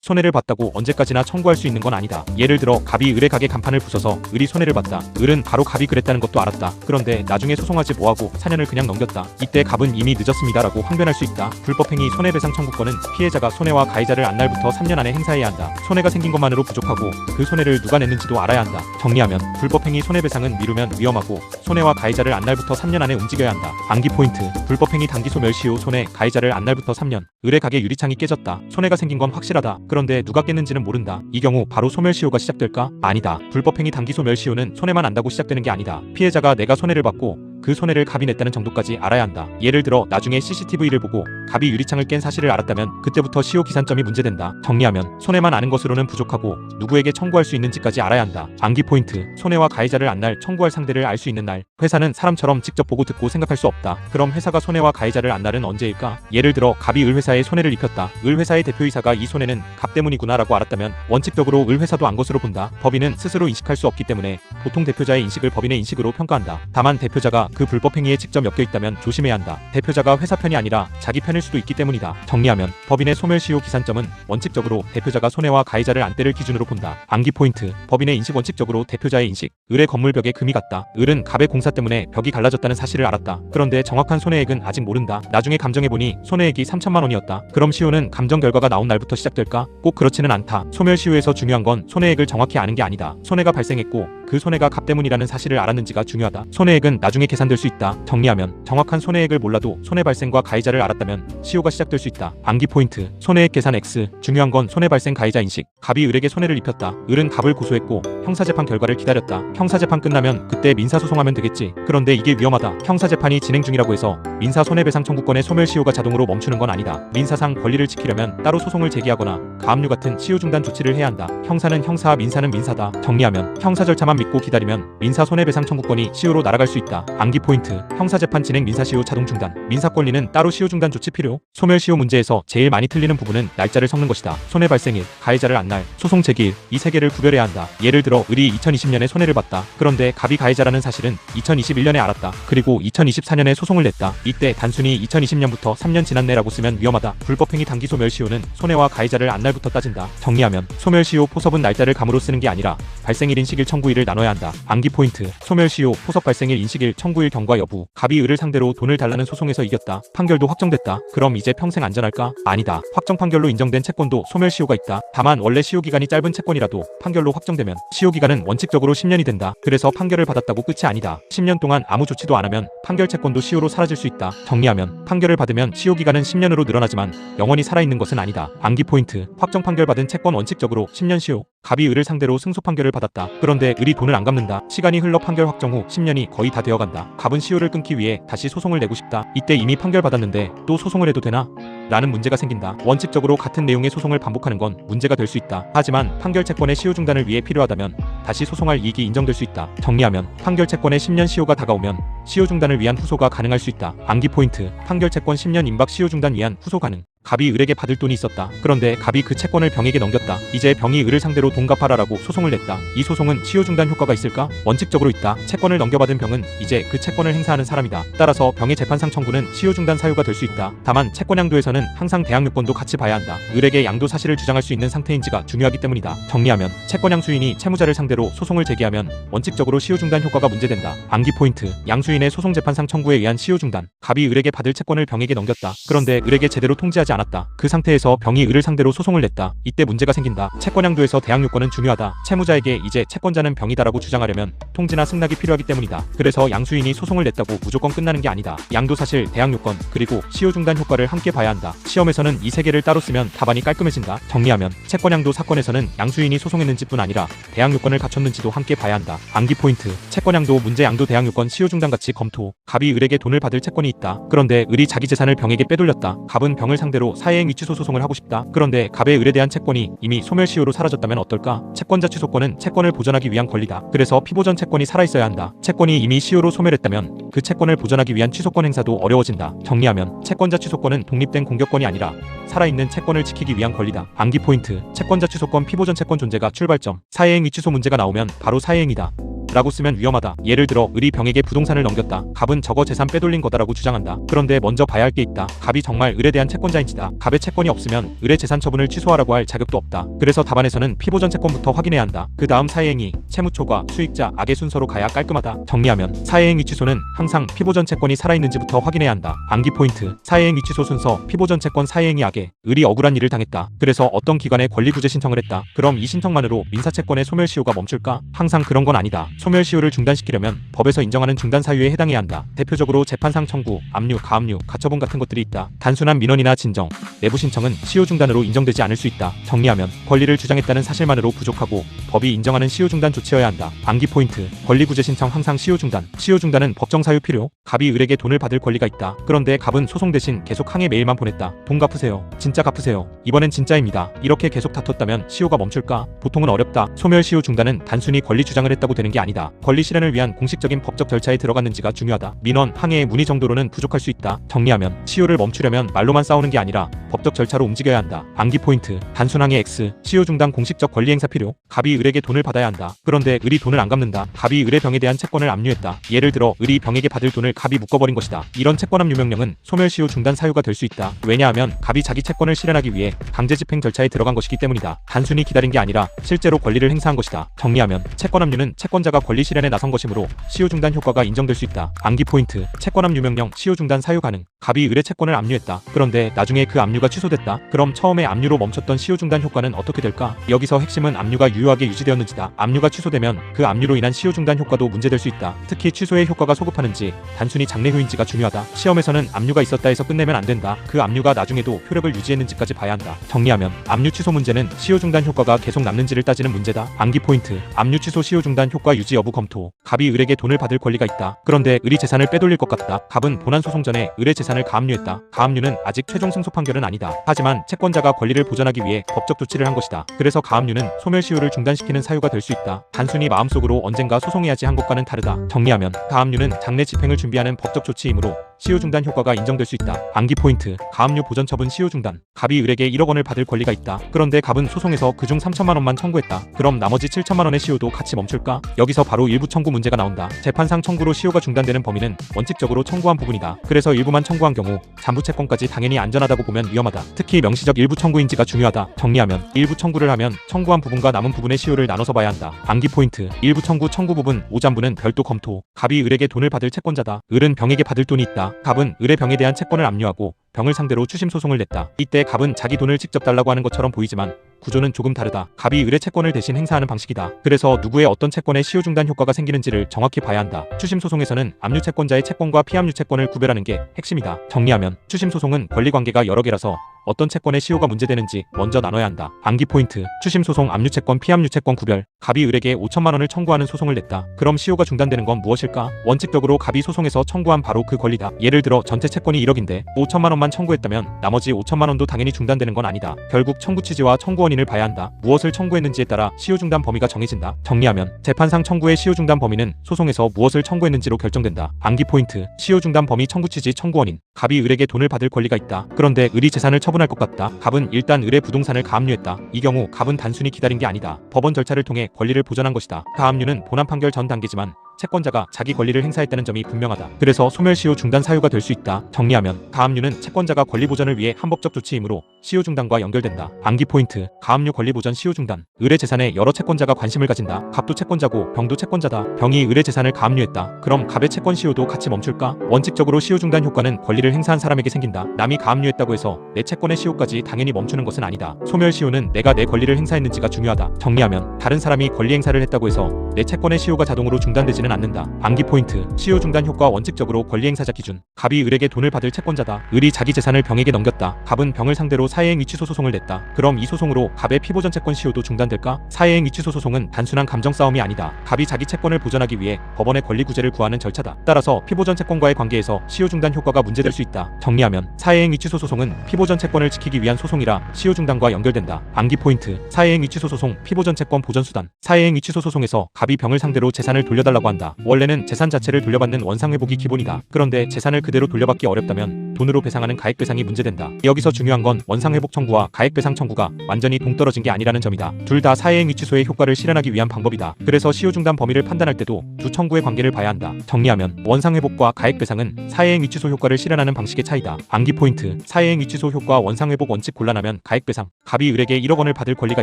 손해를 봤다고 언제까지나 청구할 수 있는 건 아니다. 예를 들어 갑이 을의 가게 간판을 부숴서 을이 손해를 봤다. 을은 바로 갑이 그랬다는 것도 알았다. 그런데 나중에 소송하지 뭐하고 4년을 그냥 넘겼다. 이때 갑은 이미 늦었습니다라고 항변할 수 있다. 불법행위 손해배상 청구권은 피해자가 손해와 가해자를 안날부터 3년 안에 행사해야 한다. 손해가 생긴 것만으로 부족하고 그 손해를 누가 냈는지도 알아야 한다. 정리하면 불법행위 손해배상은 미루면 위험하고 손해와 가해자를 안날부터 3년 안에 움직여야 한다. 암기 포인트. 불법행위 단기 소멸시 후 손해 가해자를 안날부터 3년. 을의 가게 유리창이 깨졌다. 손해가 생긴 건 확실하다. 그런데 누가 깼는지는 모른다. 이 경우 바로 소멸시효가 시작될까? 아니다. 불법행위 단기 소멸시효는 손해만 안다고 시작되는 게 아니다. 피해자가 내가 손해를 받고 그 손해를 갑이 냈다는 정도까지 알아야 한다. 예를 들어 나중에 CCTV를 보고 갑이 유리창을 깬 사실을 알았다면 그때부터 시효 기산점이 문제된다. 정리하면 손해만 아는 것으로는 부족하고 누구에게 청구할 수 있는지까지 알아야 한다. 암기 포인트. 손해와 가해자를 안날 청구할 상대를 알 수 있는 날. 회사는 사람처럼 직접 보고 듣고 생각할 수 없다. 그럼 회사가 손해와 가해자를 안날은 언제일까? 예를 들어 갑이 을 회사에 손해를 입혔다. 을 회사의 대표이사가 이 손해는 갑 때문이구나 라고 알았다면 원칙적으로 을 회사도 안 것으로 본다. 법인은 스스로 인식할 수 없기 때문에 보통 대표자의 인식을 법인의 인식으로 평가한다. 다만 대표자가 그 불법행위에 직접 엮여 있다면 조심해야 한다. 대표자가 회사 편이 아니라 자기 편일 수도 있기 때문이다. 정리하면 법인의 소멸시효 기산점은 원칙적으로 대표자가 손해와 가해자를 안 때를 기준으로 본다. 암기 포인트. 법인의 인식 원칙적으로 대표자의 인식. 을의 건물벽에 금이 갔다. 을은 갑의 공사 때문에 벽이 갈라졌다는 사실을 알았다. 그런데 정확한 손해액은 아직 모른다. 나중에 감정해보니 손해액이 3천만 원이었다. 그럼 시효는 감정 결과가 나온 날부터 시작될까? 꼭 그렇지는 않다. 소멸시효에서 중요한 건 손해액을 정확히 아는 게 아니다. 손해가 발생했고 그 손해가 갑 때문이라는 사실을 알았는지가 중요하다. 손해액은 나중에 계산될 수 있다. 정리하면 정확한 손해액을 몰라도 손해 발생과 가해자를 알았다면 시효가 시작될 수 있다. 암기 포인트. 손해액 계산 X. 중요한 건 손해 발생 가해자 인식. 갑이 을에게 손해를 입혔다. 을은 갑을 고소했고 형사재판 결과를 기다렸다. 형사재판 끝나면 그때 민사소송하면 되겠지. 그런데 이게 위험하다. 형사재판이 진행 중이라고 해서 민사손해배상 청구권의 소멸시효가 자동으로 멈추는 건 아니다. 민사상 권리를 지키려면 따로 소송을 제기하거나 가압류 같은 시효중단 조치를 해야 한다. 형사는 형사, 민사는 민사다. 정리하면 형사 절차만 믿고 기다리면 민사손해배상 청구권이 시효로 날아갈 수 있다. 암기 포인트. 형사재판 진행 민사시효 자동 중단. 민사권리는 따로 시효중단 조치 필요. 소멸시효 문제에서 제일 많이 틀리는 부분은 날짜를 섞는 것이다. 손해 발생일, 가해자를 안날, 소송 제기일, 이 세 개를 구별해야 한다. 예를 들어 을이 2020년에 손해를 봤다. 그런데 갑이 가해자라는 사실은 2021년에 알았다. 그리고 2024년에 소송을 냈다. 이때 단순히 2020년부터 3년 지났네라고 쓰면 위험하다. 불법행위 단기 소멸시효는 손해와 가해자를 안날부터 따진다. 정리하면 소멸시효 포섭은 날짜를 감으로 쓰는 게 아니라 발생일 인식일 청구일을 나눠야 한다. 암기 포인트. 소멸시효 포섭 발생일 인식일 청구일 경과 여부. 갑이 을을 상대로 돈을 달라는 소송에서 이겼다. 판결도 확정됐다. 그럼 이제 평생 안전할까? 아니다. 확정 판결로 인정된 채권도 소멸시효가 있다. 다만 원래 시효기간이 짧은 채권이라도 판결로 확정되면 시효기간은 원칙적으로 10년이 된다. 그래서 판결을 받았다고 끝이 아니다. 10년 동안 아무 조치도 안 하면 판결 채권도 시효로 사라질 수 있다. 정리하면 판결을 받으면 시효기간은 10년으로 늘어나지만 영원히 살아있는 것은 아니다. 암기 포인트. 확정 판결 받은 채권 원칙적으로 10년 시효. 갑이 을을 상대로 승소 판결을 받았다. 그런데 을이 돈을 안 갚는다. 시간이 흘러 판결 확정 후 10년이 거의 다 되어간다. 갑은 시효를 끊기 위해 다시 소송을 내고 싶다. 이때 이미 판결 받았는데 또 소송을 해도 되나? 라는 문제가 생긴다. 원칙적으로 같은 내용의 소송을 반복하는 건 문제가 될 수 있다. 하지만 판결 채권의 시효 중단을 위해 필요하다면 다시 소송할 이익이 인정될 수 있다. 정리하면 판결 채권의 10년 시효가 다가오면 시효 중단을 위한 후소가 가능할 수 있다. 암기 포인트. 판결 채권 10년 임박 시효 중단 위한 후소 가능. 갑이 을에게 받을 돈이 있었다. 그런데 갑이 그 채권을 병에게 넘겼다. 이제 병이 을을 상대로 돈 갚아라라고 소송을 냈다. 이 소송은 시효 중단 효과가 있을까? 원칙적으로 있다. 채권을 넘겨받은 병은 이제 그 채권을 행사하는 사람이다. 따라서 병의 재판상 청구는 시효 중단 사유가 될 수 있다. 다만 채권 양도에서는 항상 대항 요건도 같이 봐야 한다. 을에게 양도 사실을 주장할 수 있는 상태인지가 중요하기 때문이다. 정리하면 채권 양수인이 채무자를 상대로 소송을 제기하면 원칙적으로 시효 중단 효과가 문제된다. 암기 포인트. 양수인의 소송 재판상 청구에 의한 시효 중단. 갑이 을에게 받을 채권을 병에게 넘겼다. 그런데 을에게 제대로 통지하지 않았다. 그 상태에서 병이 을을 상대로 소송을 냈다. 이때 문제가 생긴다. 채권 양도에서 대항 요건은 중요하다. 채무자에게 이제 채권자는 병이다라고 주장하려면 통지나 승낙이 필요하기 때문이다. 그래서 양수인이 소송을 냈다고 무조건 끝나는 게 아니다. 양도 사실, 대항 요건, 그리고 시효 중단 효과를 함께 봐야 한다. 시험에서는 이 세 개를 따로 쓰면 답안이 깔끔해진다. 정리하면 채권 양도 사건에서는 양수인이 소송했는지뿐 아니라 대항 요건을 갖췄는지도 함께 봐야 한다. 암기 포인트. 채권 양도 문제 양도 대항 요건 시효 중단 같이 검토. 갑이 을에게 돈을 받을 채권이 있다. 그런데 을이 자기 재산을 병에게 빼돌렸다. 갑은 병을 상대로 사회행위 취소 소송을 하고 싶다. 그런데 갑의 을에 대한 채권이 이미 소멸시효로 사라졌다면 어떨까? 채권자 취소권은 채권을 보전하기 위한 권리다. 그래서 피보전 채권이 살아있어야 한다. 채권이 이미 시효로 소멸했다면 그 채권을 보전하기 위한 취소권 행사도 어려워진다. 정리하면 채권자 취소권은 독립된 공격권이 아니라 살아있는 채권을 지키기 위한 권리다. 암기 포인트. 채권자 취소권 피보전 채권 존재가 출발점. 사회행위 취소 문제가 나오면 바로 사회행위다. 라고 쓰면 위험하다. 예를 들어 을이 병에게 부동산을 넘겼다. 갑은 저거 재산 빼돌린 거다라고 주장한다. 그런데 먼저 봐야 할 게 있다. 갑이 정말 을에 대한 채권자인지다. 갑의 채권이 없으면 을의 재산 처분을 취소하라고 할 자격도 없다. 그래서 답안에서는 피보전 채권부터 확인해야 한다. 그 다음 사회행위, 채무초과, 수익자, 악의 순서로 가야 깔끔하다. 정리하면 사회행위 취소는 항상 피보전 채권이 살아있는지부터 확인해야 한다. 암기 포인트. 사회행위 취소 순서. 피보전 채권 사회행위 악에 을이 억울한 일을 당했다. 그래서 어떤 기관에 권리구제 신청을 했다. 그럼 이 신청만으로 민사채권의 소멸시효가 멈출까? 항상 그런 건 아니다. 소멸시효를 중단시키려면 법에서 인정하는 중단 사유에 해당해야 한다. 대표적으로 재판상 청구, 압류, 가압류, 가처분 같은 것들이 있다. 단순한 민원이나 진정, 내부 신청은 시효 중단으로 인정되지 않을 수 있다. 정리하면 권리를 주장했다는 사실만으로 부족하고 법이 인정하는 시효 중단 조치여야 한다. 암기 포인트. 권리구제 신청 항상 시효 중단. 시효 중단은 법정 사유 필요. 갑이 을에게 돈을 받을 권리가 있다. 그런데 갑은 소송 대신 계속 항해 메일만 보냈다. 돈 갚으세요. 진짜 갚으세요. 이번엔 진짜입니다. 이렇게 계속 다퉜다면 시효가 멈출까? 보통은 어렵다. 소멸시효 중단은 단순히 권리 주장을 했다고 되는 게 아니다. 권리 실현을 위한 공식적인 법적 절차에 들어갔는지가 중요하다. 민원, 항해의 문의 정도로는 부족할 수 있다. 정리하면 시효를 멈추려면 말로만 싸우는 게 아니라 법적 절차로 움직여야 한다. 암기 포인트. 단순 항해 X. 시효 중단 공식적 권리 행사 필요. 갑이 을에게 돈을 받아야 한다. 그런데 을이 돈을 안 갚는다. 갑이 을의 병에 대한 채권을 압류했다. 예를 들어 을이 병에게 받을 돈을 갑이 묶어버린 것이다. 이런 채권 압류 명령은 소멸시효 중단 사유가 될 수 있다. 왜냐하면 갑이 자기 채권을 실현하기 위해 강제 집행 절차에 들어간 것이기 때문이다. 단순히 기다린 게 아니라 실제로 권리를 행사한 것이다. 정리하면 채권 압류는 채권자가 권리 실현에 나선 것이므로 시효 중단 효과가 인정될 수 있다. 암기 포인트. 채권 압류 명령 시효 중단 사유 가능. 갑이 을의 채권을 압류했다. 그런데 나중에 그 압류가 취소됐다. 그럼 처음에 압류로 멈췄던 시효 중단 효과는 어떻게 될까? 여기서 핵심은 압류가 유효하게 유지되었는지다. 압류가 취소되면 그 압류로 인한 시효 중단 효과도 문제될 수 있다. 특히 취소의 효과가 소급하는지 단순히 장래효인지가 중요하다. 시험에서는 압류가 있었다 해서 끝내면 안 된다. 그 압류가 나중에도 효력을 유지했는지까지 봐야 한다. 정리하면 압류 취소 문제는 시효 중단 효과가 계속 남는지를 따지는 문제다. 암기 포인트. 압류 취소 시효 중단 효과 유지 여부 검토. 갑이 을에게 돈을 받을 권리가 있다. 그런데 을이 재산을 빼돌릴 것 같다. 갑은 본안 소송 전에 을의 재산을 가압류했다. 가압류는 아직 최종 승소 판결은 아니다. 하지만 채권자가 권리를 보전하기 위해 법적 조치를 한 것이다. 그래서 가압류는 소멸시효를 중단시키는 사유가 될 수 있다. 단순히 마음속으로 언젠가 소송해야지 한 것과는 다르다. 정리하면 가압류는 장래 집행을 준비하는 법적 조치이므로 시효 중단 효과가 인정될 수 있다. 암기 포인트. 가압류 보전 처분 시효 중단. 갑이 을에게 1억 원을 받을 권리가 있다. 그런데 갑은 소송에서 그중 3천만 원만 청구했다. 그럼 나머지 7천만 원의 시효도 같이 멈출까? 여기서 바로 일부 청구 문제가 나온다. 재판상 청구로 시효가 중단되는 범위는 원칙적으로 청구한 부분이다. 그래서 일부만 청구한 경우 잠부 채권까지 당연히 안전하다고 보면 위험하다. 특히 명시적 일부 청구인지가 중요하다. 정리하면 일부 청구를 하면 청구한 부분과 남은 부분의 시효를 나눠서 봐야 한다. 암기 포인트. 일부 청구 부분 오잠부는 별도 검토. 갑이 을에게 돈을 받을 채권자다. 을은 병에게 받을 돈이 있다. 갑은 을의 병에 대한 채권을 압류하고 병을 상대로 추심 소송을 냈다. 이때 갑은 자기 돈을 직접 달라고 하는 것처럼 보이지만 구조는 조금 다르다. 갑이 을의 채권을 대신 행사하는 방식이다. 그래서 누구의 어떤 채권에 시효 중단 효과가 생기는지를 정확히 봐야 한다. 추심 소송에서는 압류 채권자의 채권과 피압류 채권을 구별하는 게 핵심이다. 정리하면 추심 소송은 권리 관계가 여러 개라서 어떤 채권의 시효가 문제되는지 먼저 나눠야 한다. 암기 포인트. 추심 소송 압류 채권 피압류 채권 구별. 갑이 을에게 5천만 원을 청구하는 소송을 냈다. 그럼 시효가 중단되는 건 무엇일까? 원칙적으로 갑이 소송에서 청구한 바로 그 권리다. 예를 들어 전체 채권이 1억인데 5천만 원만 청구했다면 나머지 5천만 원도 당연히 중단되는 건 아니다. 결국 청구 취지와 청구 원인을 봐야 한다. 무엇을 청구했는지에 따라 시효 중단 범위가 정해진다. 정리하면 재판상 청구의 시효 중단 범위는 소송에서 무엇을 청구했는지로 결정된다. 암기 포인트. 시효 중단 범위 청구 취지 청구 원인. 갑이 을에게 돈을 받을 권리가 있다. 그런데 을이 재산을 처분할 것 같다. 갑은 일단 을의 부동산을 가압류했다. 이 경우 갑은 단순히 기다린 게 아니다. 법원 절차를 통해 권리를 보전한 것이다. 가압류는 본안 판결 전 단계지만 채권자가 자기 권리를 행사했다는 점이 분명하다. 그래서 소멸시효 중단 사유가 될 수 있다. 정리하면 가압류는 채권자가 권리 보전을 위해 합법적 조치이므로 시효 중단과 연결된다. 암기 포인트. 가압류 권리 보전 시효 중단. 을의 재산에 여러 채권자가 관심을 가진다. 갑도 채권자고 병도 채권자다. 병이 을의 재산을 가압류했다. 그럼 갑의 채권 시효도 같이 멈출까? 원칙적으로 시효 중단 효과는 권리를 행사한 사람에게 생긴다. 남이 가압류했다고 해서 내 채권의 시효까지 당연히 멈추는 것은 아니다. 소멸시효는 내가 내 권리를 행사했는지가 중요하다. 정리하면 다른 사람이 권리 행사를 했다고 해서 내 채권의 시효가 자동으로 중단되지는 않는다. 암기 포인트. 시효 중단 효과 원칙적으로 권리 행사자 기준. 갑이 을에게 돈을 받을 채권자다. 을이 자기 재산을 병에게 넘겼다. 갑은 병을 상대로 사회행위 취소 소송을 냈다. 그럼 이 소송으로 갑의 피보전 채권 시효도 중단될까? 사회행위 취소 소송은 단순한 감정 싸움이 아니다. 갑이 자기 채권을 보전하기 위해 법원의 권리 구제를 구하는 절차다. 따라서 피보전 채권과의 관계에서 시효 중단 효과가 문제될 수 있다. 정리하면 사회행위 취소 소송은 피보전 채권을 지키기 위한 소송이라 시효 중단과 연결된다. 암기 포인트. 사회행위 취소 소송 피보전 채권 보전 수단. 사회행위 취소 소송에서 갑이 병을 상대로 재산을 돌려달라고 한다. 원래는 재산 자체를 돌려받는 원상회복이 기본이다. 그런데 재산을 그대로 돌려받기 어렵다면 돈으로 배상하는 가액배상이 문제된다. 여기서 중요한 건 원상회복 청구와 가액배상 청구가 완전히 동떨어진 게 아니라는 점이다. 둘 다 사회행위 취소의 효과를 실현하기 위한 방법이다. 그래서 시효 중단 범위를 판단할 때도 두 청구의 관계를 봐야 한다. 정리하면 원상회복과 가액배상은 사회행위 취소 효과를 실현하는 방식의 차이다. 암기 포인트. 사회행위 취소 효과 원상회복 원칙 곤란하면 가액배상. 갑이 을에게 1억 원을 받을 권리가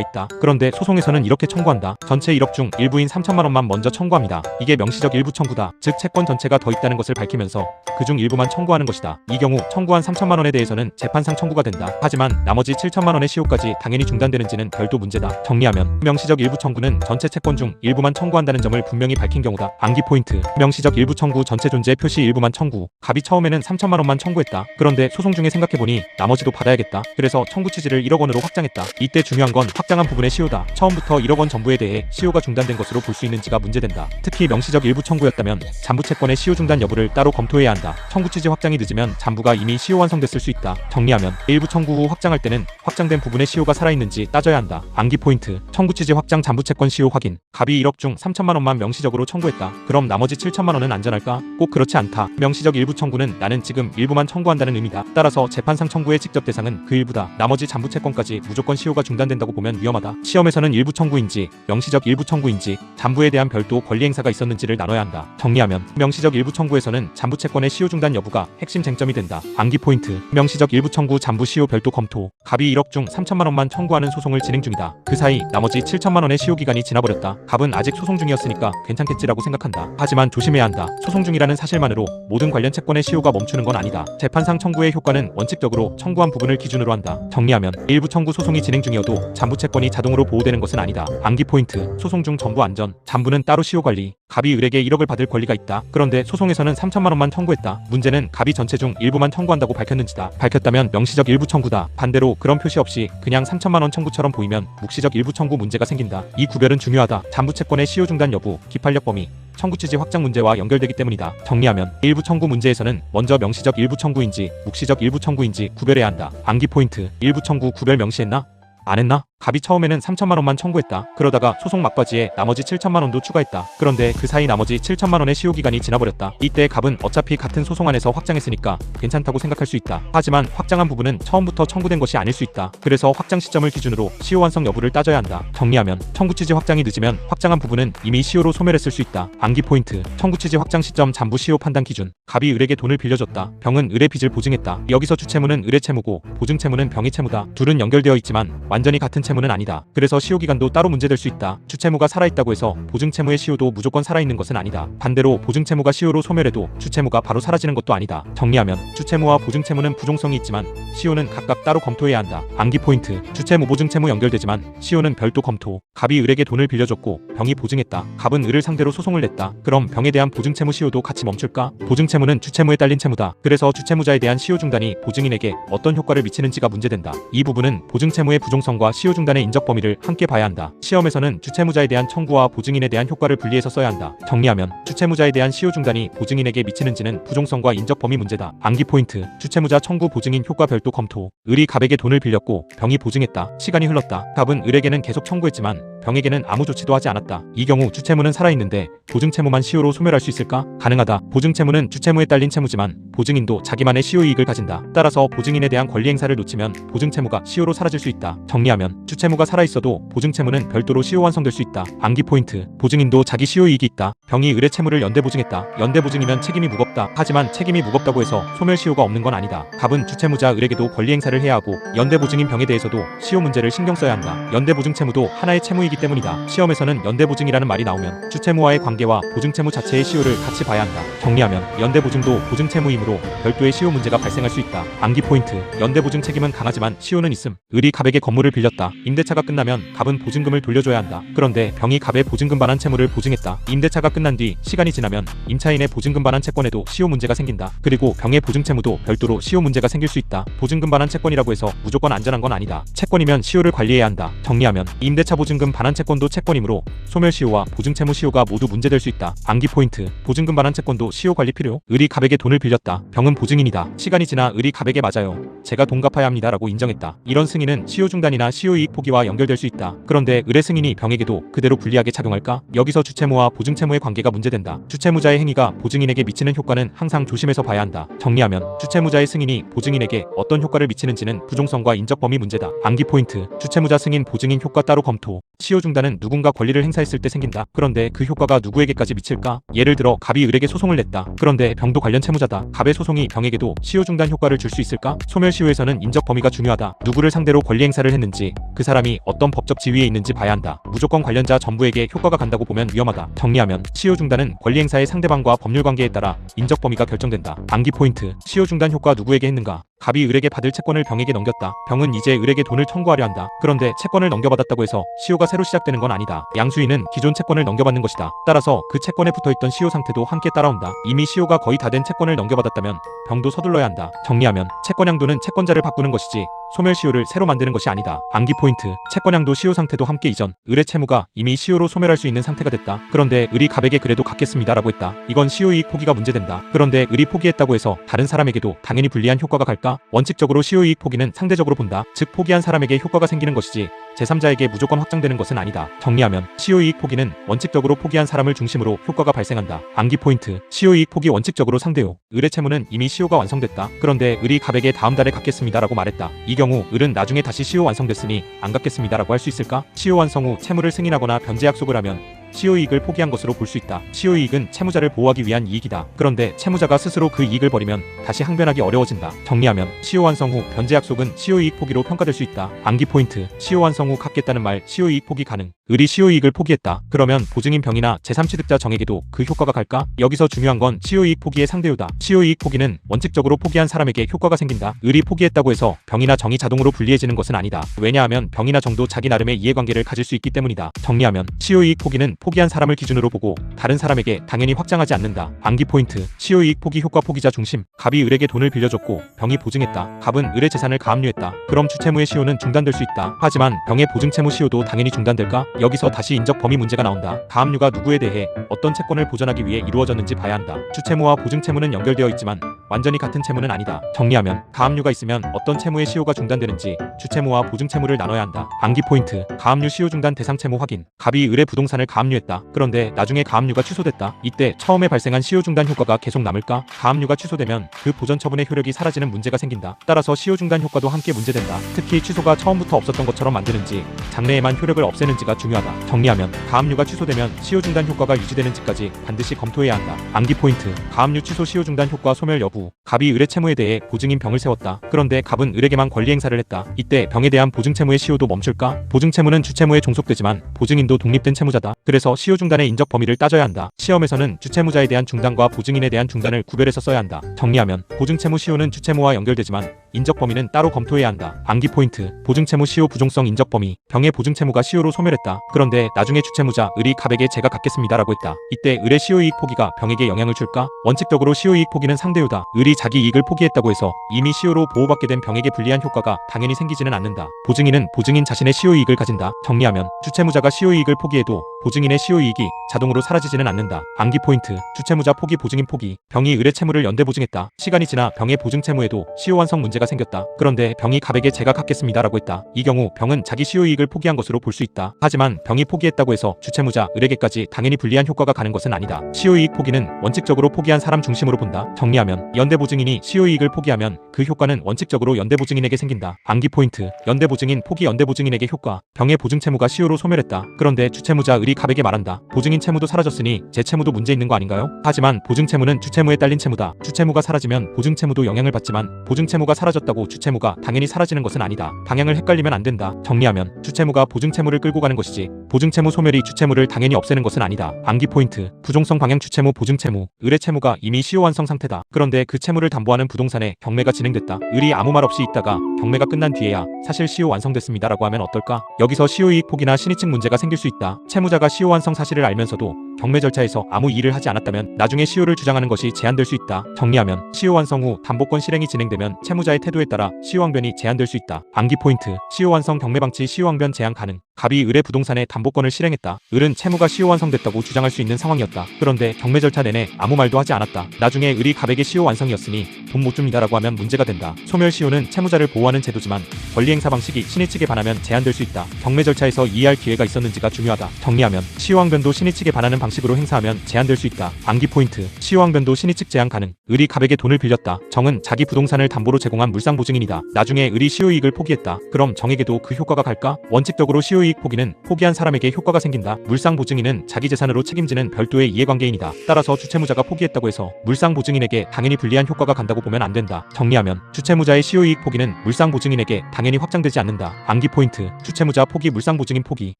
있다. 그런데 소송에서는 이렇게 청구한다. 전체 1억 중 일부인 3천만 원만 먼저 청구합니다. 이게 명시적 일부 청구다. 즉 채권 전체가 더 있다는 것을 밝히면서 그중 일부만 청구하는 것이다. 이 경우 청구한 3천만 원에 대해서는 재판상 청구가 된다. 하지만 나머지 7천만 원의 시효까지 당연히 중단되는지는 별도 문제다. 정리하면 명시적 일부 청구는 전체 채권 중 일부만 청구한다는 점을 분명히 밝힌 경우다. 암기 포인트. 명시적 일부 청구 전체 존재 표시 일부만 청구. 갑이 처음에는 3천만 원만 청구했다. 그런데 소송 중에 생각해보니 나머지도 받아야겠다. 그래서 청구 취지를 1억 원으로 확장했다. 이때 중요한 건 확장한 부분의 시효다. 처음부터 1억 원 전부에 대해 시효가 중단된 것으로 볼 수 있는지가 문제된다. 특히 명시적 일부 청구였다면 잠부 채권의 시효 중단 여부를 따로 검토해야 한다. 청구 취지 확장이 늦으면 잠부가 이미 시효 완성됐을 수 있다. 정리하면 일부 청구 후 확장할 때는 확장된 부분의 시효가 살아있는지 따져야 한다. 암기 포인트. 청구 취지 확장 잠부 채권 시효 확인. 갑이 1억 중 3천만 원만 명시적으로 청구했다. 그럼 나머지 7천만 원은 안전할까? 꼭 그렇지 않다. 명시적 일부 청구는 나는 지금 일부만 청구한다는 의미다. 따라서 재판상 청구의 직접 대상은 그 일부다. 나머지 잠부 채권까지 무조건 시효가 중단된다고 보면 위험하다. 시험에서는 일부 청구인지 명시적 일부 청구인지 잠부에 대한 별도 권리 행사가 있었는지를 나눠야 한다. 정리하면 명시적 일부 청구에서는 잠부 채권의 시효 중단 여부가 핵심 쟁점이 된다. 암기 포인트. 명시적 일부 청구 잠부 시효 별도 검토. 갑이 1억 중 3천만 원만 청구하는 소송을 진행 중이다. 그 사이 나머지 7천만 원의 시효 기간이 지나버렸다. 갑은 아직 소송 중이었으니까 괜찮겠지라고 생각한다. 하지만 조심해야 한다. 소송 중이라는 사실만으로 모든 관련 채권의 시효가 멈추는 건 아니다. 재판상 청구의 효과는 원칙적으로 청구한 부분을 기준으로 한다. 정리하면 일부 청구 소송이 진행 중이어도 잠부 채권이 자동으로 보호되는 것은 아니다. 암기 포인트. 소송 중 전부 안전. 잠부는 따로 시효 관리. 갑이 을에게 1억을 받을 권리가 있다. 그런데 소송에서는 3천만 원만 청구했다. 문제는 갑이 전체 중 일부만 청구한다고 밝혔는지다. 밝혔다면 명시적 일부 청구다. 반대로 그런 표시 없이 그냥 3천만 원 청구처럼 보이면 묵시적 일부 청구 문제가 생긴다. 이 구별은 중요하다. 잠부 채권의 시효 중단 여부, 기판력 범위, 청구 취지 확장 문제와 연결되기 때문이다. 정리하면 일부 청구 문제에서는 먼저 명시적 일부 청구인지 묵시적 일부 청구인지 구별해야 한다. 암기 포인트. 일부 청구 구별 명시했나? 안 했나? 갑이 처음에는 3천만 원만 청구했다. 그러다가 소송 막바지에 나머지 7천만 원도 추가했다. 그런데 그 사이 나머지 7천만 원의 시효 기간이 지나버렸다. 이때 갑은 어차피 같은 소송 안에서 확장했으니까 괜찮다고 생각할 수 있다. 하지만 확장한 부분은 처음부터 청구된 것이 아닐 수 있다. 그래서 확장 시점을 기준으로 시효 완성 여부를 따져야 한다. 정리하면 청구 취지 확장이 늦으면 확장한 부분은 이미 시효로 소멸했을 수 있다. 암기 포인트. 청구 취지 확장 시점 잠부 시효 판단 기준. 갑이 을에게 돈을 빌려줬다. 병은 을의 빚을 보증했다. 여기서 주채무는 을의 채무고 보증채무는 병의 채무다. 둘은 연결되어 있지만 완전히 같은 채무는 아니다. 그래서 시효기간도 따로 문제될 수 있다. 주채무가 살아있다고 해서 보증채무의 시효도 무조건 살아있는 것은 아니다. 반대로 보증채무가 시효로 소멸해도 주채무가 바로 사라지는 것도 아니다. 정리하면 주채무와 보증채무는 부종성이 있지만 시효는 각각 따로 검토해야 한다. 암기 포인트. 주채무 보증채무 연결되지만 시효는 별도 검토. 갑이 을에게 돈을 빌려줬고 병이 보증했다. 갑은 을을 상대로 소송을 냈다. 그럼 병에 대한 보증채무 시효도 같이 멈출까? 보증채무는 주채무에 딸린 채무다. 그래서 주채무자에 대한 시효 중단이 보증인에게 어떤 효과를 미치는지가 문제된다. 이 부분은 보증채무의 부종성과 시효 중단의 인적 범위를 함께 봐야 한다. 시험에서는 주채무자에 대한 청구와 보증인에 대한 효과를 분리해서 써야 한다. 정리하면 주채무자에 대한 시효 중단이 보증인에게 미치는지는 부종성과 인적 범위 문제다. 암기 포인트. 주채무자 청구 보증인 효과 별도 검토. 을이 갑에게 돈을 빌렸고 병이 보증했다. 시간이 흘렀다. 갑은 을에게는 계속 청구했지만 병에게는 아무 조치도 하지 않았다. 이 경우 주채무는 살아있는데 보증채무만 시효로 소멸할 수 있을까? 가능하다. 보증채무는 주채무에 딸린 채무지만 보증인도 자기만의 시효 이익을 가진다. 따라서 보증인에 대한 권리 행사를 놓치면 보증채무가 시효로 사라질 수 있다. 정리하면 주채무가 살아있어도 보증채무는 별도로 시효 완성될 수 있다. 암기 포인트. 보증인도 자기 시효 이익이 있다. 병이 을의 채무를 연대보증했다. 연대보증이면 책임이 무겁다. 하지만 책임이 무겁다고 해서 소멸 시효가 없는 건 아니다. 갑은 주채무자 을에게도 권리 행사를 해야 하고 연대보증인 병에 대해서도 시효 문제를 신경 써야 한다. 연대보증채무도 하나의 채무이기 때문이다. 시험에서는 연대보증이라는 말이 나오면 주채무와의 관계와 보증채무 자체의 시효를 같이 봐야 한다. 정리하면 연대보증도 보증채무이므로 별도의 시효 문제가 발생할 수 있다. 암기 포인트. 연대보증 책임은 강하지만 시효는 있음. 을이 갑에게 건물을 빌렸다. 임대차가 끝나면 갑은 보증금을 돌려줘야 한다. 그런데 병이 갑의 보증금 반환 채무를 보증했다. 임대차가 끝난 뒤 시간이 지나면 임차인의 보증금 반환 채권에도 시효 문제가 생긴다. 그리고 병의 보증채무도 별도로 시효 문제가 생길 수 있다. 보증금 반환 채권이라고 해서 무조건 안전한 건 아니다. 채권이면 시효를 관리해야 한다. 정리하면 임대차 보증금 반환 채권도 채권이므로 소멸시효와 보증채무 시효가 모두 문제될 수 있다. 암기 포인트. 보증금 반환 채권도 시효 관리 필요. 을이 갑에게 돈을 빌렸다. 병은 보증인이다. 시간이 지나 을이 갑에게 맞아요. 제가 돈 갚아야 합니다 라고 인정했다. 이런 승인은 시효 중단이나 시효 이익 포기와 연결될 수 있다. 그런데 을의 승인이 병에게도 그대로 불리하게 작용할까? 여기서 주채무와 보증채무의 관계가 문제된다. 주채무자의 행위가 보증인에게 미치는 효과는 항상 조심해서 봐야 한다. 정리하면 주채무자의 승인이 보증인에게 어떤 효과를 미치는지는 부종성과 인적 범위 문제다. 암기 포인트. 주채무자 승인 보증인 효과 따로 검토. 시효 중단은 누군가 권리를 행사했을 때 생긴다. 그런데 그 효과가 누구에게까지 미칠까? 예를 들어 갑이 을에게 소송을 냈다. 그런데 병도 관련 채무자다. 갑의 소송이 병에게도 시효 중단 효과를 줄 수 있을까? 소멸시효에서는 인적 범위가 중요하다. 누구를 상대로 권리 행사를 했는지, 그 사람이 어떤 법적 지위에 있는지 봐야 한다. 무조건 관련자 전부에게 효과가 간다고 보면 위험하다. 정리하면 시효 중단은 권리 행사의 상대방과 법률 관계에 따라 인적 범위가 결정된다. 암기 포인트. 시효 중단 효과 누구에게 했는가? 갑이 을에게 받을 채권을 병에게 넘겼다. 병은 이제 을에게 돈을 청구하려 한다. 그런데 채권을 넘겨받았다고 해서 시효가 새로 시작되는 건 아니다. 양수인은 기존 채권을 넘겨받는 것이다. 따라서 그 채권에 붙어있던 시효 상태도 함께 따라온다. 이미 시효가 거의 다 된 채권을 넘겨받았다면 병도 서둘러야 한다. 정리하면 채권 양도는 채권자를 바꾸는 것이지 소멸시효를 새로 만드는 것이 아니다. 암기 포인트. 채권 양도 시효 상태도 함께 이전. 을의 채무가 이미 시효로 소멸할 수 있는 상태가 됐다. 그런데 을이 갑에게 그래도 갚겠습니다 라고 했다. 이건 시효 이익 포기가 문제된다. 그런데 을이 포기했다고 해서 다른 사람에게도 당연히 불리한 효과가 갈까? 원칙적으로 시효 이익 포기는 상대적으로 본다. 즉 포기한 사람에게 효과가 생기는 것이지 제3자에게 무조건 확정되는 것은 아니다. 정리하면 시효 이익 포기는 원칙적으로 포기한 사람을 중심으로 효과가 발생한다. 암기 포인트. 시효 이익 포기 원칙적으로 상대요. 을의 채무는 이미 시효가 완성됐다. 그런데 을이 갑에게 다음 달에 갚겠습니다 라고 말했다. 이 경우 을은 나중에 다시 시효 완성됐으니 안 갚겠습니다 라고 할 수 있을까? 시효 완성 후 채무를 승인하거나 변제 약속을 하면 시효 이익을 포기한 것으로 볼 수 있다. 시효 이익은 채무자를 보호하기 위한 이익이다. 그런데 채무자가 스스로 그 이익을 버리면 다시 항변하기 어려워진다. 정리하면 시효 완성 후 변제 약속은 시효 이익 포기로 평가될 수 있다. 암기 포인트. 시효 완성 후 갚겠다는 말 시효 이익 포기 가능. 을이 시효 이익을 포기했다. 그러면 보증인 병이나 제3취득자 정에게도 그 효과가 갈까? 여기서 중요한 건 시효 이익 포기의 상대요다. 시효 이익 포기는 원칙적으로 포기한 사람에게 효과가 생긴다. 을이 포기했다고 해서 병이나 정이 자동으로 불리해지는 것은 아니다. 왜냐하면 병이나 정도 자기 나름의 이해관계를 가질 수 있기 때문이다. 정리하면 시효 이익 포기는 포기한 사람을 기준으로 보고 다른 사람에게 당연히 확장하지 않는다. 암기 포인트. 시효 이익 포기 효과 포기자 중심. 갑이 을에게 돈을 빌려줬고 병이 보증했다. 갑은 을의 재산을 가압류했다. 그럼 주채무의 시효는 중단될 수 있다. 하지만 병의 보증채무 시효도 당연히 중단될까? 여기서 다시 인적 범위 문제가 나온다. 가압류가 누구에 대해 어떤 채권을 보전하기 위해 이루어졌는지 봐야 한다. 주채무와 보증채무는 연결되어 있지만 완전히 같은 채무는 아니다. 정리하면 가압류가 있으면 어떤 채무의 시효가 중단되는지 주채무와 보증채무를 나눠야 한다. 암기 포인트. 가압류 시효 중단 대상 채무 확인. 갑이 을의 부동산을 가압류했다. 그런데 나중에 가압류가 취소됐다. 이때 처음에 발생한 시효 중단 효과가 계속 남을까? 가압류가 취소되면 그 보전 처분의 효력이 사라지는 문제가 생긴다. 따라서 시효 중단 효과도 함께 문제된다. 특히 취소가 처음부터 없었던 것처럼 만드는지 장래에만 효력을 없애는지가 중요하다. 정리하면 가압류가 취소되면 시효 중단 효과가 유지되는지까지 반드시 검토해야 한다. 암기 포인트. 가압류 취소 시효 중단 효과 소멸 여부. 갑이 을의 채무에 대해 보증인 병을 세웠다. 그런데 갑은 을에게만 권리 행사를 했다. 이때 병에 대한 보증채무의 시효도 멈출까? 보증채무는 주채무에 종속되지만 보증인도 독립된 채무자다. 그래서 시효 중단의 인적 범위를 따져야 한다. 시험에서는 주채무자에 대한 중단과 보증인에 대한 중단을 구별해서 써야 한다. 정리하면 보증채무 시효는 주채무와 연결되지만 인적 범위는 따로 검토해야 한다. 암기 포인트. 보증채무 시효 부종성 인적 범위. 병의 보증채무가 시효로 소멸했다. 그런데 나중에 주채무자 을이 갑에게 제가 갚겠습니다 라고 했다. 이때 을의 시효 이익 포기가 병에게 영향을 줄까? 원칙적으로 시효 이익 포기는 상대요다. 을이 자기 이익을 포기했다고 해서 이미 시효로 보호받게 된 병에게 불리한 효과가 당연히 생기지는 않는다. 보증인은 보증인 자신의 시효 이익을 가진다. 정리하면 주채무자가 시효 이익을 포기해도 보증인의 시효 이익이 자동으로 사라지지는 않는다. 암기 포인트. 주채무자 포기 보증인 포기. 병이 을의 채무를 연대 보증했다. 시간이 지나 병의 보증채무에도 시효 완성 문제가 생겼다. 그런데 병이 갑에게 제가 갚겠습니다 라고 했다. 이 경우 병은 자기 시효 이익을 포기한 것으로 볼 수 있다. 하지만 병이 포기했다고 해서 주채무자 을에게까지 당연히 불리한 효과가 가는 것은 아니다. 시효 이익 포기는 원칙적으로 포기한 사람 중심으로 본다. 정리하면 연대 보증인이 시효 이익을 포기하면 그 효과는 원칙적으로 연대 보증인에게 생긴다. 암기 포인트. 연대 보증인 포기 연대 보증인에게 효과. 병의 보증채무가 시효로 소멸했다. 그런데 주채무자 을이 갑에게 말한다. 보증인 채무도 사라졌으니 제 채무도 문제 있는 거 아닌가요? 하지만 보증채무는 주채무에 딸린 채무다. 주채무가 사라지면 보증채무도 영향을 받지만 보증채무가 사라졌다고 주채무가 당연히 사라지는 것은 아니다. 방향을 헷갈리면 안 된다. 정리하면 주채무가 보증채무를 끌고 가는 것이지 보증채무 소멸이 주채무를 당연히 없애는 것은 아니다. 암기 포인트. 부종성 방향 주채무 보증채무. 을의 채무가 이미 시효 완성 상태다. 그런데 그 채무를 담보하는 부동산에 경매가 진행됐다. 을이 아무 말 없이 있다가 경매가 끝난 뒤에야 사실 시효 완성됐습니다 라고 하면 어떨까? 여기서 시효 이익 포기나 신의측 문제가 생길 수 있다. 채무자가 시효 완성 사실을 알면서도 경매 절차에서 아무 일을 하지 않았다면 나중에 시효를 주장하는 것이 제한될 수 있다. 정리하면 시효 완성 후 담보권 실행이 진행되면 채무자의 태도에 따라 시효 항변이 제한될 수 있다. 암기 포인트. 시효 완성 경매 방치 시효 항변 제한 가능. 갑이 을의 부동산에 담보권을 실행했다. 을은 채무가 시효 완성됐다고 주장할 수 있는 상황이었다. 그런데 경매 절차 내내 아무 말도 하지 않았다. 나중에 을이 갑에게 시효 완성이었으니 돈 못 줍니다라고 하면 문제가 된다. 소멸시효는 채무자를 보호하는 제도지만 권리 행사 방식이 신의 측에 반하면 제한될 수 있다. 경매 절차에서 이해할 기회가 있었는지가 중요하다. 정리하면 시효왕변도 신의 측에 반하는 방식으로 행사하면 제한될 수 있다. 암기 포인트. 시효왕변도 신의 측 제한 가능. 을이 갑에게 돈을 빌렸다. 정은 자기 부동산을 담보로 제공한 물상보증인이다. 나중에 을이 시효이익을 포기했다. 그럼 정에게도 그 효과가 갈까? 원칙적으로 시효이익 포기는 포기한 사람에게 효과가 생긴다. 물상보증인은 자기 재산으로 책임지는 별도의 이해관계인이다. 따라서 주채무자가 포기했다고 해서 물상보증인에게 당연히 불리한 효과가 간다고 보면 안 된다. 정리하면 주채무자의 시효이익 포기는 물상보증인에게 당연히 확장되지 않는다. 암기 포인트. 주채무자 포기, 물상보증인 포기.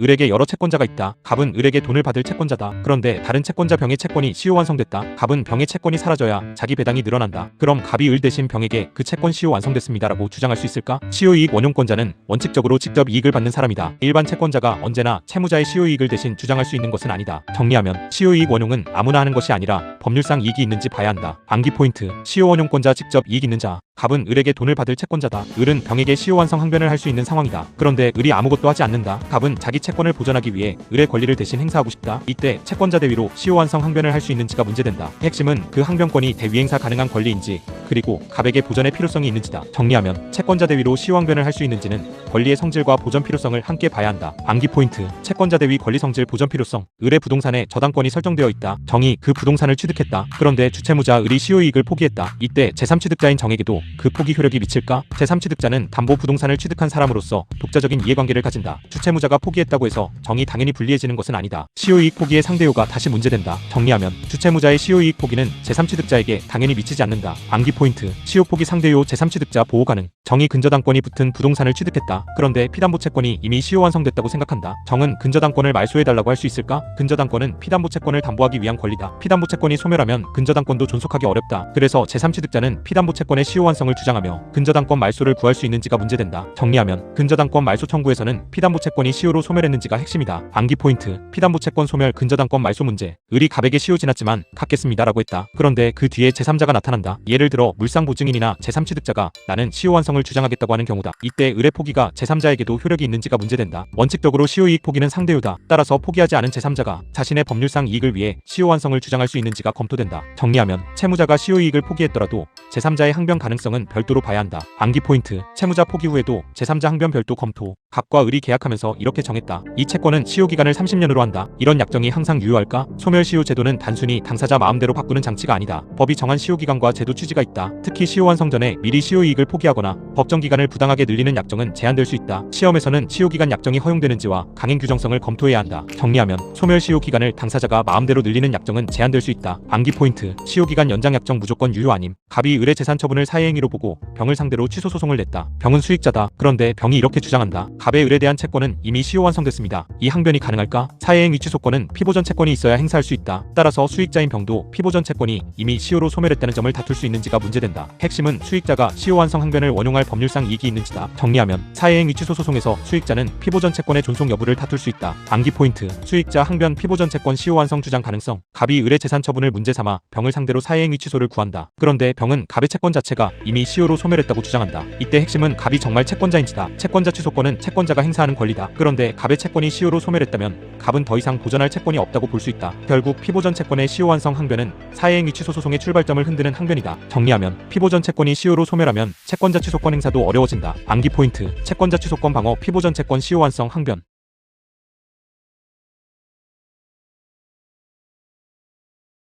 을에게 여러 채권자가 있다. 갑은 을에게 돈을 받을 채권자다. 그런데 다른 채권자 병의 채권이 시효 완성됐다. 갑은 병의 채권이 사라져야 자기 배당이 늘어난다. 그럼 갑이 을 대신 병에게 그 채권 시효 완성됐습니다라고 주장할 수 있을까? 시효이익 원용권자는 원칙적으로 직접 이익을 받는 사람이다. 일반 채권자가 언제나 채무자의 시효이익을 대신 주장할 수 있는 것은 아니다. 정리하면 시효이익 원용은 아무나 하는 것이 아니라 법률상 이익이 있는지 봐야 한다. 암기 포인트. 시효 원용권자 직접 이익 있는 자. 갑은 을에게 돈을 받을 채권자다. 을은 병에게 시효 완성 항변을 할 수 있는 상황이다. 그런데 을이 아무것도 하지 않는다. 갑은 자기 채권을 보전하기 위해 을의 권리를 대신 행사하고 싶다. 이때 채권자 대위로 시효 완성 항변을 할 수 있는지가 문제된다. 핵심은 그 항변권이 대위행사 가능한 권리인지, 그리고 갑에게 보전의 필요성이 있는지다. 정리하면 채권자 대위로 시효 항변을 할 수 있는지는 권리의 성질과 보전 필요성을 함께 봐야 한다. 암기 포인트. 채권자 대위 권리 성질 보전 필요성. 을의 부동산에 저당권이 설정되어 있다. 정이 그 부동산을 취득했다. 그런데 주채무자 을이 시효이익을 포기했다. 이때 제3취득자인 정에게도 그 포기 효력이 미칠까? 제3취득자는 담보 부동산을 취득한 사람으로서 독자적인 이해관계를 가진다. 주채무자가 포기했다고 해서 정이 당연히 불리해지는 것은 아니다. 시효이익 포기의 상대요가 다시 문제된다. 정리하면 주채무자의 시효이익 포기는 제3취득자에게 당연히 미치지 않는다. 암기 포인트. 시효 포기 상대요 제3취득자 보호 가능. 정이 근저당권이 붙은 부동산을 취득했다. 그런데 피담보 채권이 이미 시효 완성됐다고 생각한다. 정은 근저당권을 말소해달라고 할 수 있을까? 근저당권은 피담보 채권을 담보하기 위한 권리다. 피담보 채권이 소멸하면 근저당권도 존속하기 어렵다. 그래서 제3취득자는 피담보 채권의 시효 완성을 주장하며 근저당권 말소를 구할 수 있는지가 문제된다. 정리하면 근저당권 말소 청구에서는 피담보 채권이 시효로 소멸했는지가 핵심이다. 암기 포인트. 피담보 채권 소멸 근저당권 말소 문제. 을이 갑에게 시효 지났지만 갚겠습니다라고 했다. 그런데 그 뒤에 제3자가 나타난다. 예를 들어 물상보증인이나 제3취득자가 나는 시효 완성을 주장하겠다고 하는 경우다. 이때 을의 포기가 제3자에게도 효력이 있는지가 문제된다. 원칙적으로 시효이익 포기는 상대요다. 따라서 포기하지 않은 제3자가 자신의 법률상 이익을 위해 시효 완성을 주장할 수 있는지가 검토된다. 정리하면 채무자가 시효이익을 포기했더라도 제3자의 항변 가능성은 별도로 봐야 한다. 암기 포인트. 채무자 포기 후에도 제3자 항변 별도 검토. 갑과 을이 계약하면서 이렇게 정했다. 이 채권은 시효 기간을 30년으로 한다. 이런 약정이 항상 유효할까? 소멸시효 제도는 단순히 당사자 마음대로 바꾸는 장치가 아니다. 법이 정한 시효 기간과 제도 취지가 있다. 특히 시효 완성 전에 미리 시효이익을 포기하거나 법정 기간을 부당하게 늘리는 약정은 제한될 수 있다. 시험에서는 시효 기간 약정이 허용되는지와 강행 규정성을 검토해야 한다. 정리하면 소멸시효 기간을 당사자가 마음대로 늘리는 약정은 제한될 수 있다. 암기 포인트. 시효 기간 연장 약정 무조건 유효 아님. 갑이 을의 재산 처분을 사회행위로 보고 병을 상대로 취소 소송을 냈다. 병은 수익자다. 그런데 병이 이렇게 주장한다. 갑의 을에 대한 채권은 이미 시효 완성됐습니다. 이 항변이 가능할까? 사회행위 취소권은 피보전 채권이 있어야 행사할 수 있다. 따라서 수익자인 병도 피보전 채권이 이미 시효로 소멸했다는 점을 다툴 수 있는지가 문제된다. 핵심은 수익자가 시효 완성 항변을 원용할 법률상 이익이 있는지다. 정리하면 사회행위 취소 소송에서 수익자는 피보전 채권의 존속 여부를 다툴 수 있다. 암기 포인트. 수익자 항변 피보전 채권 시효 완성 주장 가능성. 갑이 을의 재산 처분을 문제 삼아 병을 상대로 사회행위 취소를 구한다. 그런데 병은 갑의 채권 자체가 이미 시효로 소멸했다고 주장한다. 이때 핵심은 갑이 정말 채권자인지다. 채권자 취소권은 채권자가 행사하는 권리다. 그런데 갑의 채권이 시효로 소멸했다면 갑은 더 이상 보전할 채권이 없다고 볼 수 있다. 결국 피보전 채권의 시효 완성 항변은 사회행위 취소 소송의 출발점을 흔드는 항변이다. 정리하면 피보전 채권이 시효로 소멸하면 채권자 취소권 행사도 어려워진다. 암기 포인트. 채권자 취소권 방어 피보전 채권 시효 완성 항변.